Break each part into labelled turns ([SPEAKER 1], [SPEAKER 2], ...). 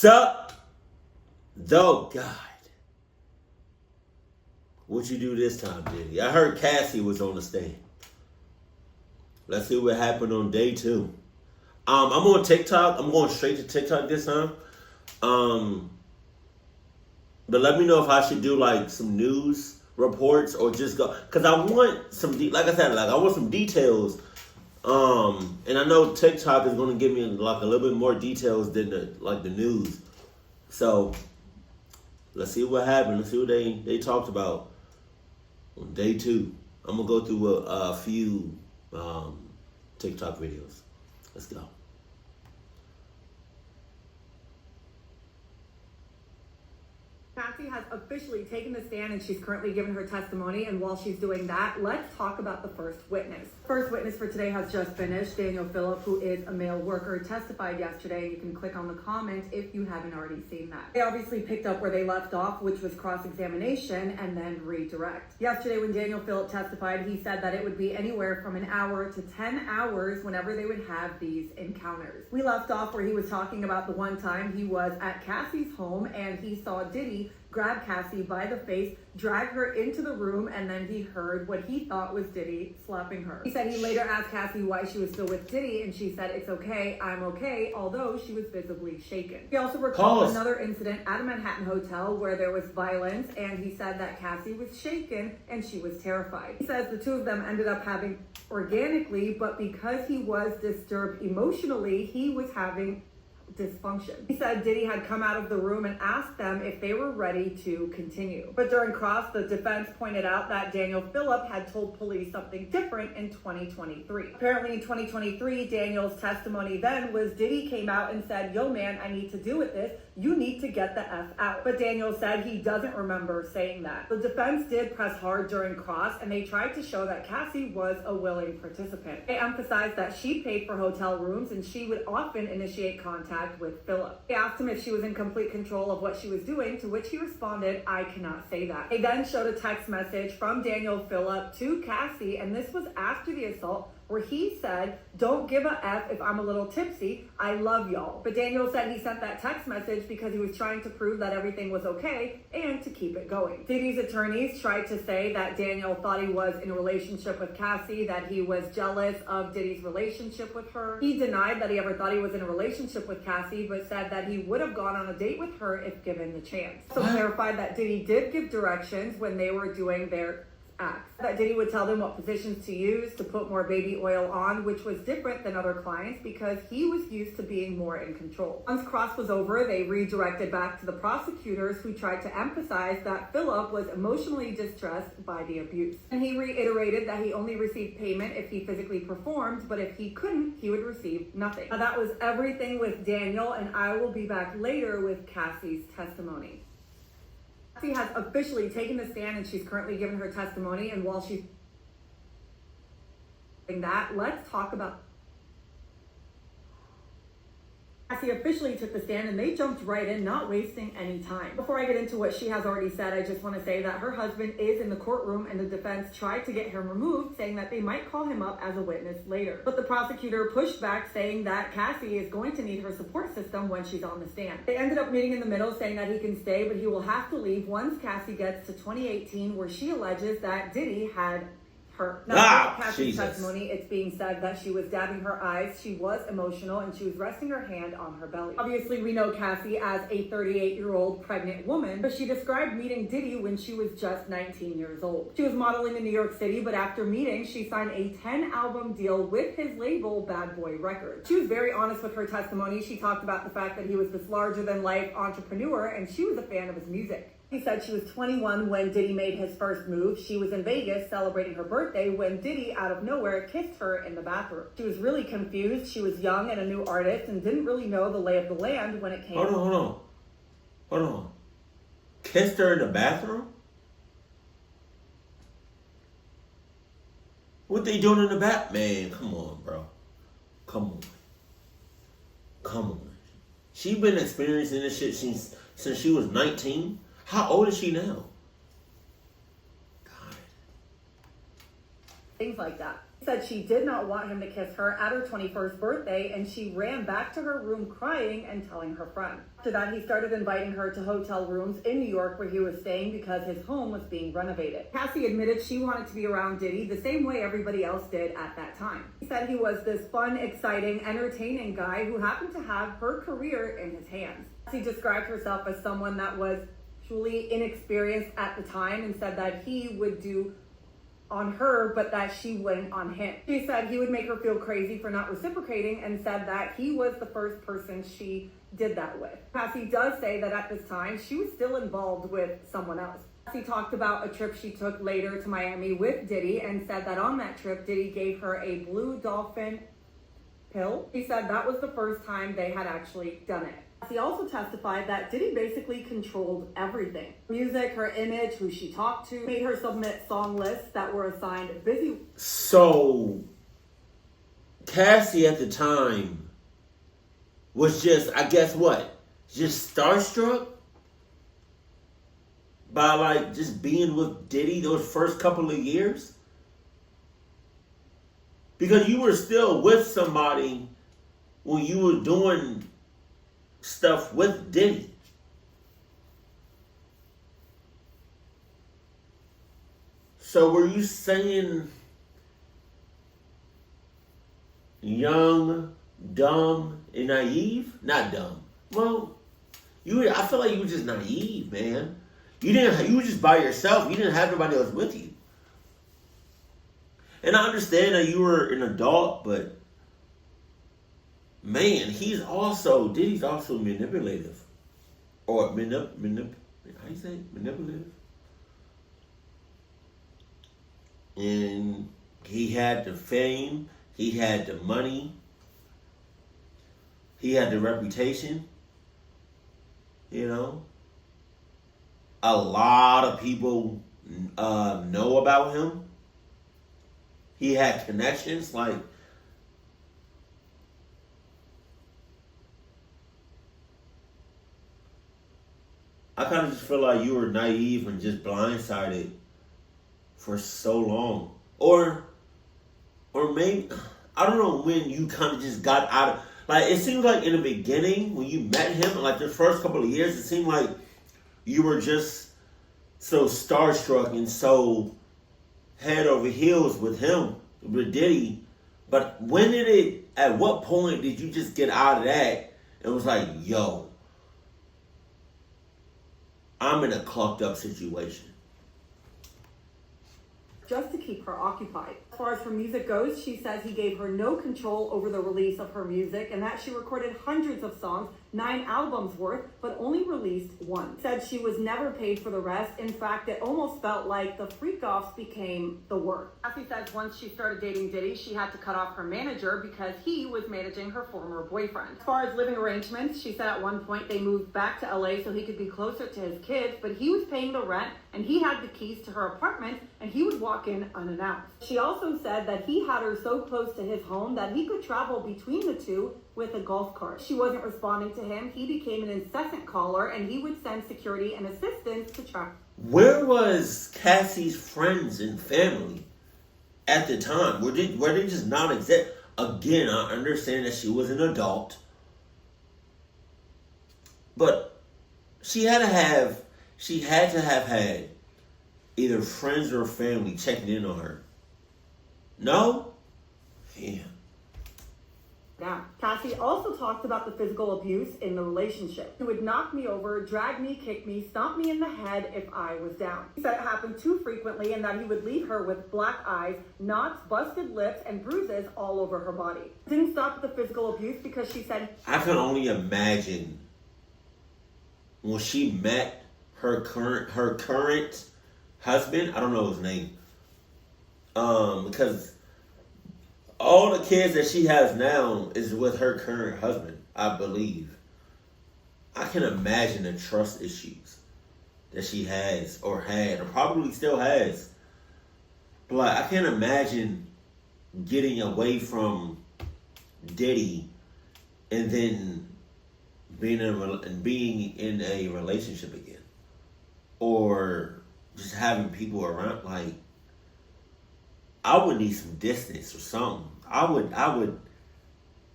[SPEAKER 1] Sup? Though, God. What you do this time, Diddy? I heard Cassie was on the stand. Let's see what happened on day 2. I'm on TikTok. I'm going straight to TikTok this time. But let me know if I should do like some news reports or just go, because I want some, like I said, like I want some details. And I know TikTok is going to give me like a little bit more details than the news. So let's see what happened. Let's see what they talked about on day 2. I'm gonna go through a few TikTok videos. Let's go.
[SPEAKER 2] Cassie has officially taken the stand and she's currently given her testimony. And while she's doing that, let's talk about the first witness. First witness for today has just finished. Daniel Phillip, who is a male worker, testified yesterday. You can click on the comment if you haven't already seen that. They obviously picked up where they left off, which was cross-examination and then redirect. Yesterday when Daniel Phillip testified, he said that it would be anywhere from an hour to 10 hours whenever they would have these encounters. We left off where he was talking about the one time he was at Cassie's home and he saw Diddy grab Cassie by the face, drag her into the room, and then he heard what he thought was Diddy slapping her. He said he later asked Cassie why she was still with Diddy, and she said, "It's okay, I'm okay," although she was visibly shaken. He also recalled another incident at a Manhattan hotel where there was violence, and he said that Cassie was shaken and she was terrified. He says the two of them ended up having organically, but because he was disturbed emotionally, he was having dysfunction. He said Diddy had come out of the room and asked them if they were ready to continue. But during cross, the defense pointed out that Daniel Phillip had told police something different in 2023. Apparently in 2023, Daniel's testimony then was Diddy came out and said, "Yo man, I need to deal with this. You need to get the F out." But Daniel said he doesn't remember saying that. The defense did press hard during cross and they tried to show that Cassie was a willing participant. They emphasized that she paid for hotel rooms and she would often initiate contact with Phillip. They asked him if she was in complete control of what she was doing, to which he responded, "I cannot say that." They then showed a text message from Daniel Phillip to Cassie, and this was after the assault, where he said, "Don't give a F if I'm a little tipsy. I love y'all." But Daniel said he sent that text message because he was trying to prove that everything was okay and to keep it going. Diddy's attorneys tried to say that Daniel thought he was in a relationship with Cassie, that he was jealous of Diddy's relationship with her. He denied that he ever thought he was in a relationship with Cassie, but said that he would have gone on a date with her if given the chance. So clarified that Diddy did give directions when they were doing their acts. That Diddy would tell them what positions to use to put more baby oil on, which was different than other clients because he was used to being more in control. Once cross was over, they redirected back to the prosecutors, who tried to emphasize that Phillip was emotionally distressed by the abuse. And he reiterated that he only received payment if he physically performed, but if he couldn't, he would receive nothing. Now that was everything with Daniel, and I will be back later with Cassie's testimony. Cassie has officially taken the stand and she's currently given her testimony. And while she's doing that, let's talk about Cassie officially took the stand and they jumped right in, not wasting any time. Before I get into what she has already said, I just want to say that her husband is in the courtroom and the defense tried to get him removed, saying that they might call him up as a witness later. But the prosecutor pushed back, saying that Cassie is going to need her support system when she's on the stand. They ended up meeting in the middle, saying that he can stay, but he will have to leave once Cassie gets to 2018, where she alleges that Diddy had her. Now, Cassie's testimony, it's being said that she was dabbing her eyes, she was emotional, and she was resting her hand on her belly. Obviously, we know Cassie as a 38-year-old pregnant woman, but she described meeting Diddy when she was just 19 years old. She was modeling in New York City, but after meeting, she signed a 10-album deal with his label, Bad Boy Records. She was very honest with her testimony. She talked about the fact that he was this larger-than-life entrepreneur, and she was a fan of his music. She said she was 21 when Diddy made his first move. She was in Vegas celebrating her birthday when Diddy, out of nowhere, kissed her in the bathroom. She was really confused. She was young and a new artist and didn't really know the lay of the land when it came.
[SPEAKER 1] Hold on. Kissed her in the bathroom? What they doing in the bath? Man, come on, bro. Come on. She been experiencing this shit since she was 19. How old is she now? God.
[SPEAKER 2] Things like that. Said she did not want him to kiss her at her 21st birthday, and she ran back to her room crying and telling her friend. After that, he started inviting her to hotel rooms in New York where he was staying because his home was being renovated. Cassie admitted she wanted to be around Diddy the same way everybody else did at that time. He said he was this fun, exciting, entertaining guy who happened to have her career in his hands. Cassie described herself as someone that was truly inexperienced at the time and said that he would do on her, but that she wouldn't on him. She said he would make her feel crazy for not reciprocating and said that he was the first person she did that with. Cassie does say that at this time, she was still involved with someone else. Cassie talked about a trip she took later to Miami with Diddy and said that on that trip, Diddy gave her a blue dolphin pill. He said that was the first time they had actually done it. He also testified that Diddy basically controlled everything. Music, her image, who she talked to, made her submit song lists that were assigned busy.
[SPEAKER 1] So, Cassie at the time was just, I guess what? Just starstruck? By like just being with Diddy those first couple of years? Because you were still with somebody when you were doing stuff with Diddy. So were you saying young, dumb, and naive? Not dumb. Well, I feel like you were just naive, man. You were just by yourself. You didn't have nobody else with you. And I understand that you were an adult, but man, Diddy's also manipulative. Or how you say it? Manipulative? And he had the fame, he had the money, he had the reputation, you know. A lot of people know about him. He had connections, like, I kind of just feel like you were naive and just blindsided for so long. Or maybe, I don't know when you kind of just got out of, like, it seemed like in the beginning when you met him, like the first couple of years, it seemed like you were just so starstruck and so head over heels with him, with Diddy. But at what point did you just get out of that and was like, yo, I'm in a clucked up situation?
[SPEAKER 2] Just to keep her occupied. As far as her music goes, she says he gave her no control over the release of her music and that she recorded hundreds of songs, 9 albums worth, but only released one. Said she was never paid for the rest. In fact, it almost felt like the freak-offs became the work. Cassie says once she started dating Diddy, she had to cut off her manager because he was managing her former boyfriend. As far as living arrangements, she said at one point they moved back to LA so he could be closer to his kids, but he was paying the rent and he had the keys to her apartment and he would walk in unannounced. She also said that he had her so close to his home that he could travel between the two with a golf cart. She wasn't responding to him. He became an incessant caller and he would send security and assistance to track.
[SPEAKER 1] Where was Cassie's friends and family at the time? Were they just not exist? Again, I understand that she was an adult, but she had to have had either friends or family checking in on her. No? Yeah.
[SPEAKER 2] Yeah. Cassie also talked about the physical abuse in the relationship. He would knock me over, drag me, kick me, stomp me in the head if I was down. He said it happened too frequently and that he would leave her with black eyes, knots, busted lips, and bruises all over her body. Didn't stop with the physical abuse because she said,
[SPEAKER 1] I can only imagine when she met her current husband. I don't know his name. Because all the kids that she has now is with her current husband, I believe. I can imagine the trust issues that she has or had or probably still has. But like, I can't imagine getting away from Diddy and then being in a relationship again. Or just having people around. Like, I would need some distance or something. I would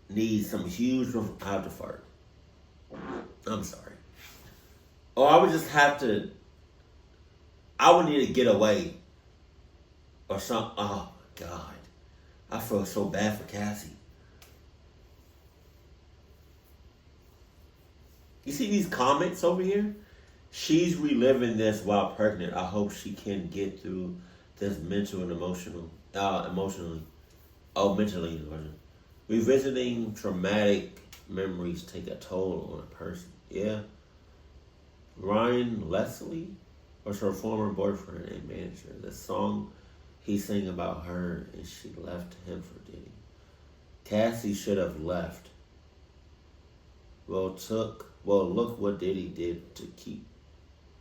[SPEAKER 1] need some huge room out to fart. I'm sorry. Or I would just have to. I would need to get away. Or something. Oh my God, I feel so bad for Cassie. You see these comments over here? She's reliving this while pregnant. I hope she can get through this mental and mentally. Revisiting traumatic memories take a toll on a person. Yeah. Ryan Leslie was her former boyfriend and manager. The song he sang about her and she left him for Diddy. Cassie should have left. Well, look what Diddy did to keep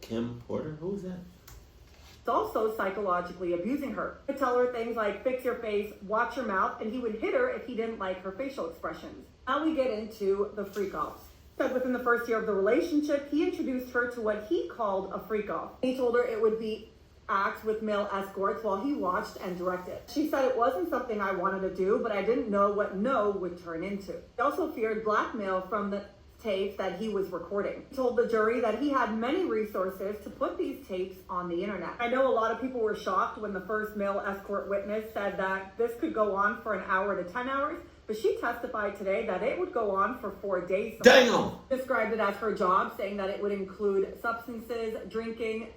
[SPEAKER 1] Kim Porter. Who's that?
[SPEAKER 2] He's also psychologically abusing her. He'd tell her things like, fix your face, watch your mouth, and he would hit her if he didn't like her facial expressions. Now we get into the freak-offs. Said within the first year of the relationship, he introduced her to what he called a freak-off. He told her it would be acts with male escorts while he watched and directed. She said it wasn't something I wanted to do, but I didn't know what no would turn into. He also feared blackmail from the tapes that he was recording. He told the jury that he had many resources to put these tapes on the internet. I know a lot of people were shocked when the first male escort witness said that this could go on for an hour to 10 hours, but she testified today that it would go on for 4 days.
[SPEAKER 1] Damn!
[SPEAKER 2] Described it as her job, saying that it would include substances, drinking,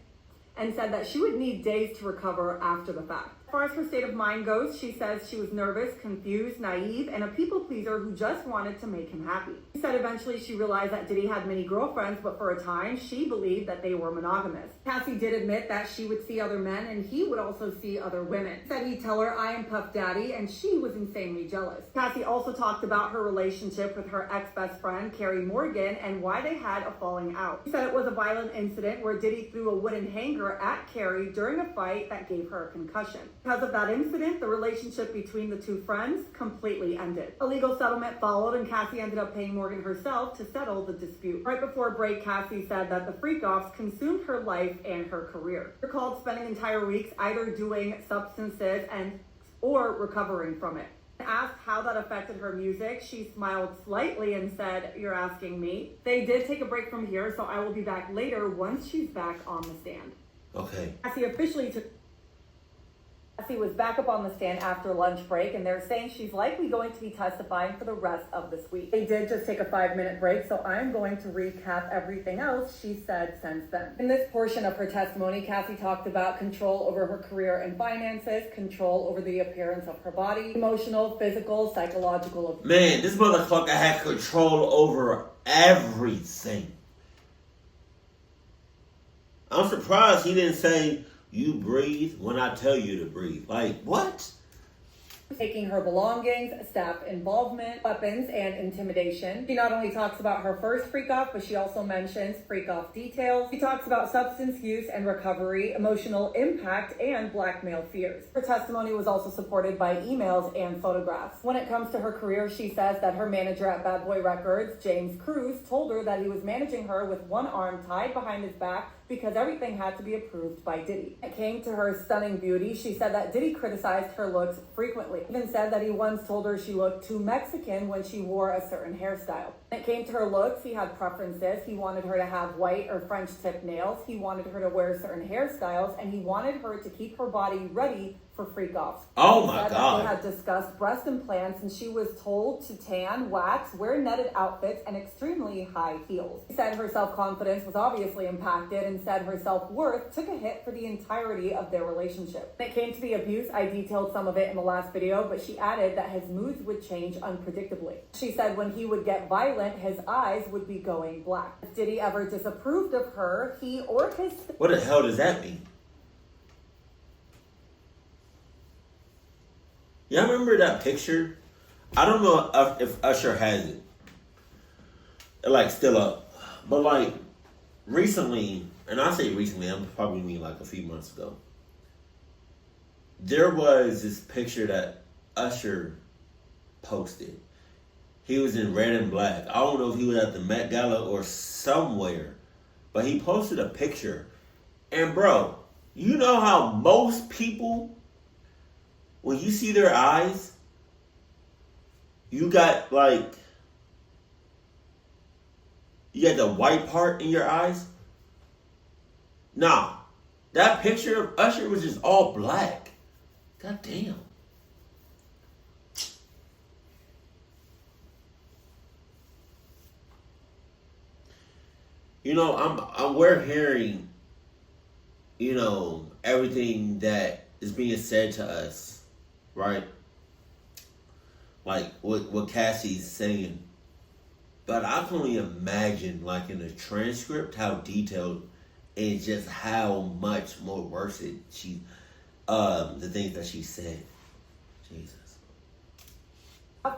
[SPEAKER 2] and said that she would need days to recover after the fact. As far as her state of mind goes, she says she was nervous, confused, naive, and a people pleaser who just wanted to make him happy. She said eventually she realized that Diddy had many girlfriends, but for a time she believed that they were monogamous. Cassie did admit that she would see other men and he would also see other women. He said he'd tell her, I am Puff Daddy, and she was insanely jealous. Cassie also talked about her relationship with her ex-best friend, Carrie Morgan, and why they had a falling out. She said it was a violent incident where Diddy threw a wooden hanger at Carrie during a fight that gave her a concussion. Because of that incident, the relationship between the two friends completely ended. A legal settlement followed, and Cassie ended up paying Morgan herself to settle the dispute. Right before break, Cassie said that the freak-offs consumed her life and her career. She recalled spending entire weeks either doing substances or recovering from it. Asked how that affected her music, she smiled slightly and said, "You're asking me?" They did take a break from here, so I will be back later once she's back on the stand.
[SPEAKER 1] Okay.
[SPEAKER 2] Cassie was back up on the stand after lunch break, and they're saying she's likely going to be testifying for the rest of this week. They did just take a 5-minute break, so I'm going to recap everything else she said since then. In this portion of her testimony, Cassie talked about control over her career and finances, control over the appearance of her body, emotional, physical, psychological abuse.
[SPEAKER 1] Man, this motherfucker had control over everything. I'm surprised he didn't say, you breathe when I tell you to breathe. Like, what?
[SPEAKER 2] Taking her belongings, staff involvement, weapons, and intimidation. She not only talks about her first freak-off, but she also mentions freak-off details. She talks about substance use and recovery, emotional impact, and blackmail fears. Her testimony was also supported by emails and photographs. When it comes to her career, she says that her manager at Bad Boy Records, James Cruz, told her that he was managing her with one arm tied behind his back because everything had to be approved by Diddy. When it came to her stunning beauty, she said that Diddy criticized her looks frequently. He even said that he once told her she looked too Mexican when she wore a certain hairstyle. When it came to her looks, he had preferences. He wanted her to have white or French tip nails. He wanted her to wear certain hairstyles, and he wanted her to keep her body ready for freak-offs.
[SPEAKER 1] Oh my God.
[SPEAKER 2] They had discussed breast implants, and she was told to tan, wax, wear netted outfits, and extremely high heels. She said her self-confidence was obviously impacted and said her self-worth took a hit for the entirety of their relationship. When it came to the abuse, I detailed some of it in the last video, but she added that his moods would change unpredictably. She said when he would get violent, his eyes would be going black. If Diddy ever disapproved of her, he or his...
[SPEAKER 1] What the hell does that mean? Y'all remember that picture? I don't know if Usher has it. Like, still up. But, like, recently, and I say recently, I'm probably mean like a few months ago, there was this picture that Usher posted. He was in red and black. I don't know if he was at the Met Gala or somewhere, but he posted a picture. And, bro, you know how most people when you see their eyes, you got the white part in your eyes. Nah, that picture of Usher was just all black. God damn. You know, we're hearing, everything that is being said to us, right? Like what Cassie's saying. But I can only imagine, like in the transcript, how detailed and just how much more worse the things that she said. Jesus.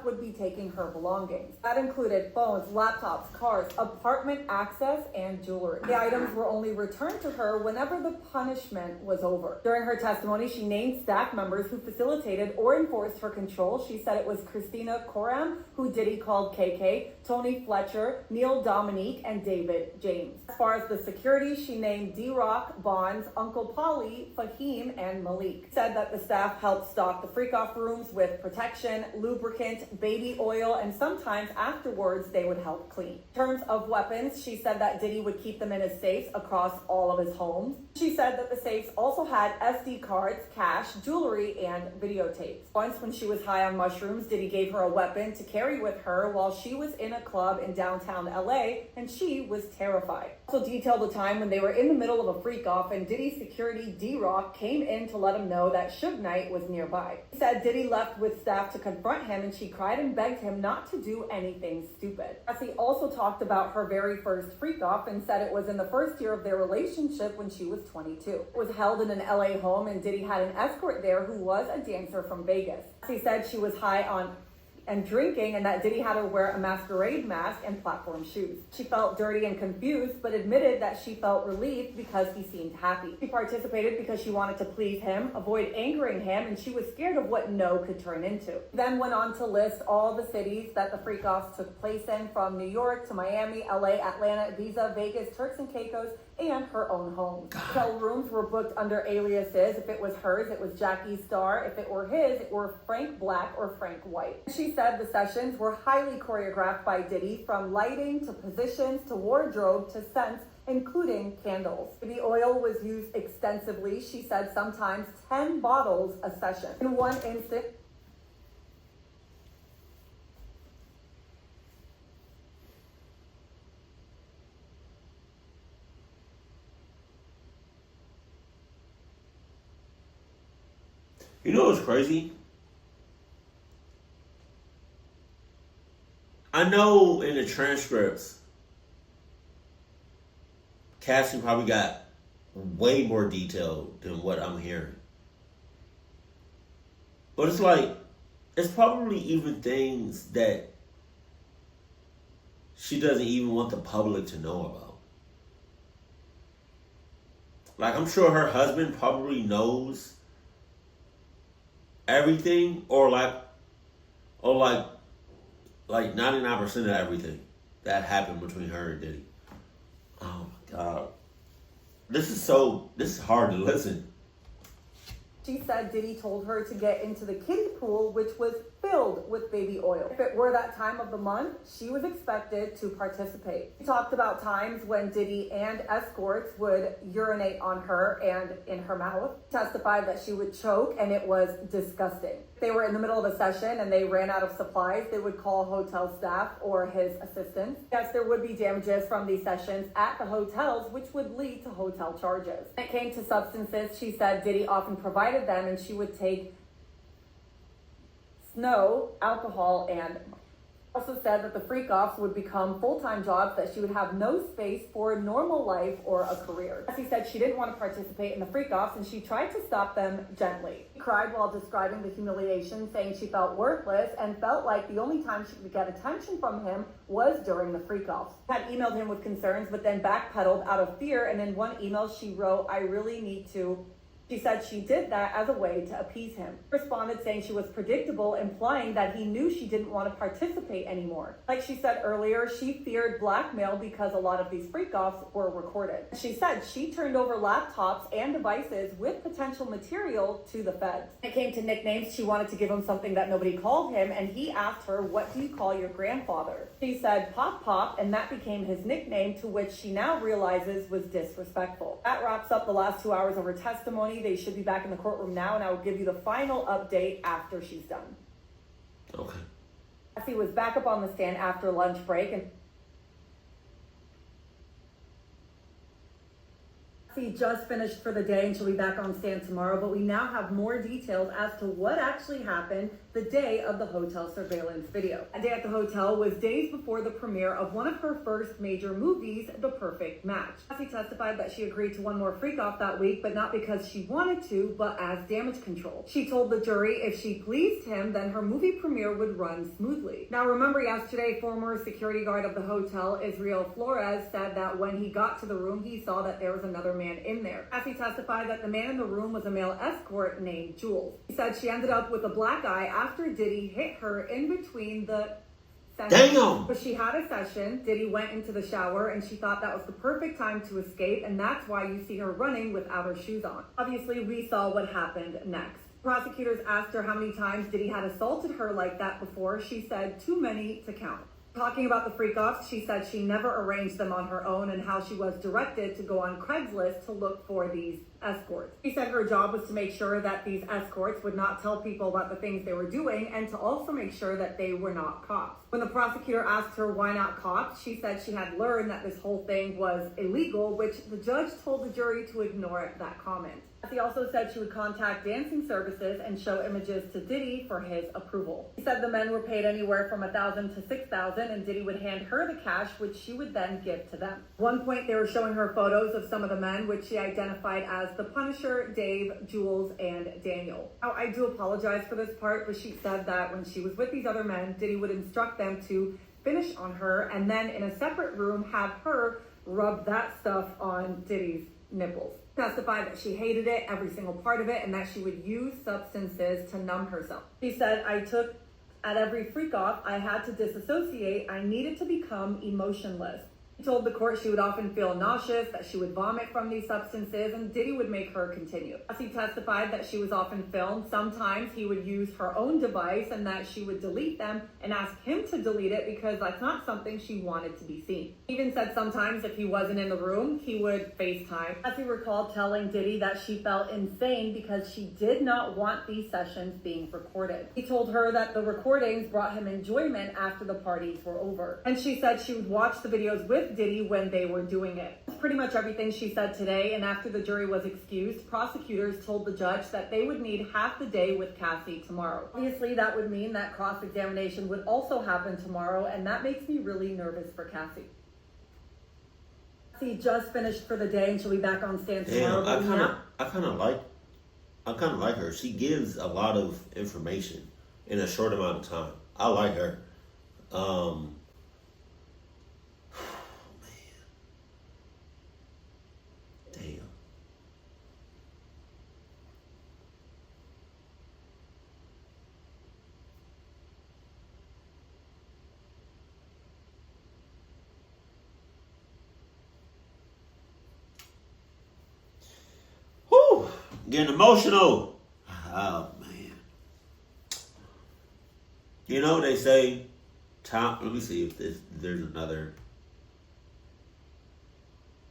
[SPEAKER 2] Would be taking her belongings. That included phones, laptops, cars, apartment access, and jewelry. The items were only returned to her whenever the punishment was over. During her testimony, she named staff members who facilitated or enforced her control. She said it was Christina Coram, who Diddy called KK, Tony Fletcher, Neil Dominique, and David James. As far as the security, she named D-Rock, Bonds, Uncle Polly, Fahim, and Malik. She said that the staff helped stock the freak-off rooms with protection, lubricant, baby oil, and sometimes afterwards they would help clean. In terms of weapons, she said that Diddy would keep them in his safes across all of his homes. She said that the safes also had SD cards, cash, jewelry, and videotapes. Once when she was high on mushrooms, Diddy gave her a weapon to carry with her while she was in a club in downtown LA, and she was terrified. Also detailed the time when they were in the middle of a freak-off and Diddy's security, D-Rock, came in to let him know that Suge Knight was nearby. He said Diddy left with staff to confront him, and she cried and begged him not to do anything stupid. Cassie also talked about her very first freak-off and said it was in the first year of their relationship when she was 22. It was held in an LA home, and Diddy had an escort there who was a dancer from Vegas. Cassie said she was high on and drinking, and that Diddy had her wear a masquerade mask and platform shoes. She felt dirty and confused, but admitted that she felt relieved because he seemed happy. She participated because she wanted to please him, avoid angering him, and she was scared of what no could turn into. Then went on to list all the cities that the freak-offs took place in, from New York to Miami, LA, Atlanta, Ibiza, Vegas, Turks and Caicos, and her own home. Hotel rooms were booked under aliases. If it was hers, it was Jackie Star. If it were his, it were Frank Black or Frank White. She said the sessions were highly choreographed by Diddy, from lighting to positions to wardrobe to scents, including candles. The oil was used extensively. She said sometimes 10 bottles a session. In one instant,
[SPEAKER 1] You know what's crazy? I know in the transcripts, Cassie probably got way more detail than what I'm hearing. But it's like, it's probably even things that she doesn't even want the public to know about. Like, I'm sure her husband probably knows everything, or 99% of everything that happened between her and Diddy. Oh my God. This is hard to listen.
[SPEAKER 2] She said Diddy told her to get into the kiddie pool, which was filled with baby oil. If it were that time of the month, she was expected to participate. She talked about times when Diddy and escorts would urinate on her and in her mouth. Testified that she would choke, and it was disgusting. If they were in the middle of a session and they ran out of supplies, they would call hotel staff or his assistants. Yes, there would be damages from these sessions at the hotels, which would lead to hotel charges. When it came to substances, she said Diddy often provided them, and she would take snow, alcohol, and also said that the freak-offs would become full-time jobs, that she would have no space for a normal life or a career. Cassie said she didn't want to participate in the freak-offs, and she tried to stop them gently. She cried while describing the humiliation, saying she felt worthless and felt like the only time she could get attention from him was during the freak-offs. She had emailed him with concerns, but then backpedaled out of fear, and in one email she wrote, "I really need to She said she did that as a way to appease him. He responded saying she was predictable, implying that he knew she didn't want to participate anymore. Like she said earlier, she feared blackmail because a lot of these freak-offs were recorded. She said she turned over laptops and devices with potential material to the feds. When it came to nicknames, she wanted to give him something that nobody called him, and he asked her, "What do you call your grandfather?" She said Pop Pop, and that became his nickname, to which she now realizes was disrespectful. That wraps up the last 2 hours of her testimony. They should be back in the courtroom now, and I will give you the final update after she's done.
[SPEAKER 1] Okay.
[SPEAKER 2] Cassie was back up on the stand after lunch break, and Cassie just finished for the day and she'll be back on stand tomorrow, but we now have more details as to what actually happened the day of the hotel surveillance video. A day at the hotel was days before the premiere of one of her first major movies, The Perfect Match. Cassie testified that she agreed to one more freak-off that week, but not because she wanted to, but as damage control. She told the jury if she pleased him, then her movie premiere would run smoothly. Now remember yesterday, former security guard of the hotel, Israel Flores, said that when he got to the room, he saw that there was another man in there. Cassie testified that the man in the room was a male escort named Jules. She said she ended up with a black eye after Diddy hit her in between the sessions.
[SPEAKER 1] Damn!
[SPEAKER 2] But she had a session. Diddy went into the shower and she thought that was the perfect time to escape, and that's why you see her running without her shoes on. Obviously, we saw what happened next. Prosecutors asked her how many times Diddy had assaulted her like that before. She said too many to count. Talking about the freak-offs, she said she never arranged them on her own and how she was directed to go on Craigslist to look for these escorts. She said her job was to make sure that these escorts would not tell people about the things they were doing and to also make sure that they were not cops. When the prosecutor asked her why not cops, she said she had learned that this whole thing was illegal, which the judge told the jury to ignore that comment. She also said she would contact dancing services and show images to Diddy for his approval. She said the men were paid anywhere from $1,000 to $6,000, and Diddy would hand her the cash, which she would then give to them. At one point, they were showing her photos of some of the men, which she identified as the Punisher, Dave, Jules, and Daniel. Now, I do apologize for this part, but she said that when she was with these other men, Diddy would instruct them to finish on her, and then in a separate room, have her rub that stuff on Diddy's nipples. Testified that she hated it, every single part of it, and that she would use substances to numb herself. She said, at every freak off, I had to disassociate. I needed to become emotionless. She told the court she would often feel nauseous, that she would vomit from these substances, and Diddy would make her continue. Cassie testified that she was often filmed. Sometimes he would use her own device and that she would delete them and ask him to delete it because that's not something she wanted to be seen. He even said sometimes if he wasn't in the room, he would FaceTime. Cassie recalled telling Diddy that she felt insane because she did not want these sessions being recorded. He told her that the recordings brought him enjoyment after the parties were over. And she said she would watch the videos with Diddy when they were doing it. That's pretty much everything she said today, and after the jury was excused, prosecutors told the judge that they would need half the day with Cassie tomorrow. Obviously, that would mean that cross-examination would also happen tomorrow, and that makes me really nervous for Cassie. Cassie just finished for the day and she'll be back on stand tomorrow.
[SPEAKER 1] I kind of like her. She gives a lot of information in a short amount of time. I like her. Getting emotional. Oh, man. You know, they say, let me see if there's another.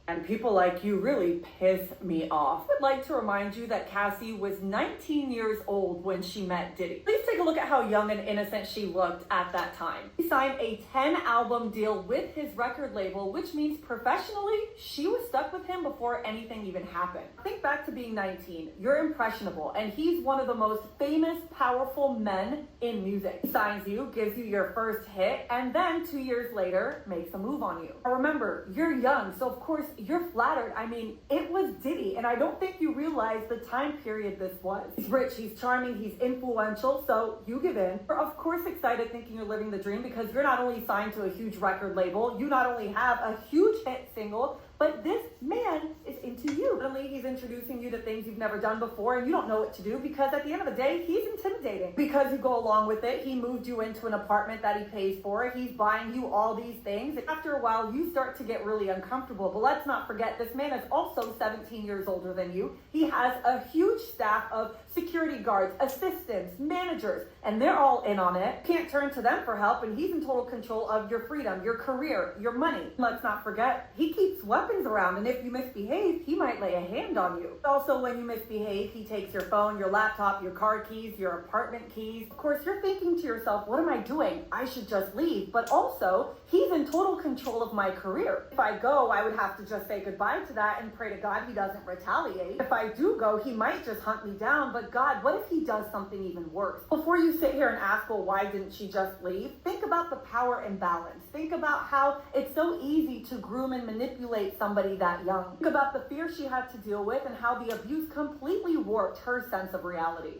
[SPEAKER 2] And people like you really piss me off. I'd like to remind you that Cassie was 19 years old when she met Diddy. Please take a look at how young and innocent she looked at that time. He signed a 10-album deal with his record label, which means professionally, she was stuck with him before anything even happened. Think back to being 19. You're impressionable, and he's one of the most famous, powerful men in music. He signs you, gives you your first hit, and then 2 years later, makes a move on you. Now remember, you're young, so of course, you're flattered. I mean, it was Diddy, and I don't think you realize the time period this was. He's rich, he's charming, he's influential, so you give in. You're of course excited thinking you're living the dream because you're not only signed to a huge record label, you not only have a huge hit single, but this man is into you. suddenly he's introducing you to things you've never done before and you don't know what to do, because at the end of the day, he's intimidating. Because you go along with it, he moved you into an apartment that he pays for, he's buying you all these things. After a while, you start to get really uncomfortable. But let's not forget, this man is also 17 years older than you. He has a huge staff of security guards, assistants, managers, and they're all in on it. You can't turn to them for help, and he's in total control of your freedom, your career, your money. Let's not forget, he keeps weapons around, and if you misbehave, he might lay a hand on you. Also, when you misbehave, he takes your phone, your laptop, your car keys, your apartment keys. Of course, you're thinking to yourself, what am I doing? I should just leave. But also, he's in total control of my career. If I go, I would have to just say goodbye to that and pray to God he doesn't retaliate. If I do go, he might just hunt me down, but God, what if he does something even worse? Before you sit here and ask, well, why didn't she just leave? Think about the power imbalance. Think about how it's so easy to groom and manipulate somebody that young. Think about the fear she had to deal with and how the abuse completely warped her sense of reality.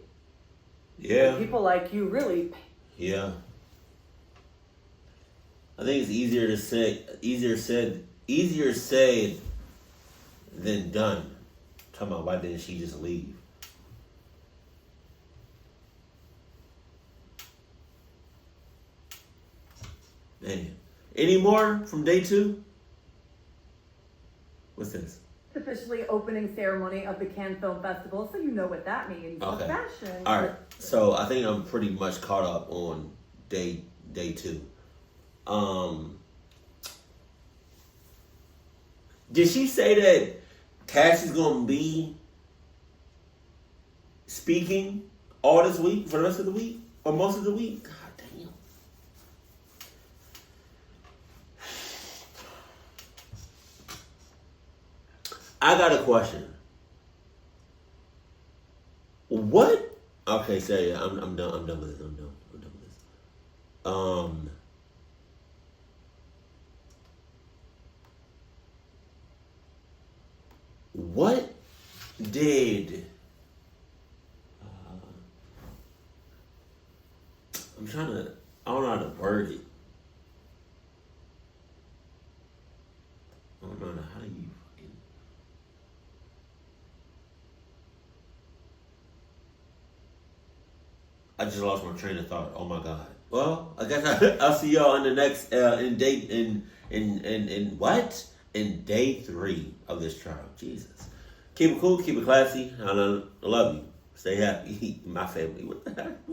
[SPEAKER 1] Yeah.
[SPEAKER 2] People like you really.
[SPEAKER 1] Yeah. I think it's easier said than done. Talking about why didn't she just leave? Man. Any more from day 2? What's this?
[SPEAKER 2] Officially opening ceremony of the Cannes Film Festival, so you know what that means.
[SPEAKER 1] Okay.
[SPEAKER 2] Fashion.
[SPEAKER 1] All right. So I think I'm pretty much caught up on day 2. Did she say that Cassie's gonna be speaking all this week for the rest of the week or most of the week? God damn. I got a question. What? Okay, so yeah, I'm done. I'm done with this. I'm done with this. What did I don't know how to word it. I don't know how do you fucking. I just lost my train of thought. Oh my god. Well, I guess I'll see y'all in the next in day 3 of this trial. Jesus. Keep it cool, keep it classy. I love you. Stay happy. My family. What the heck?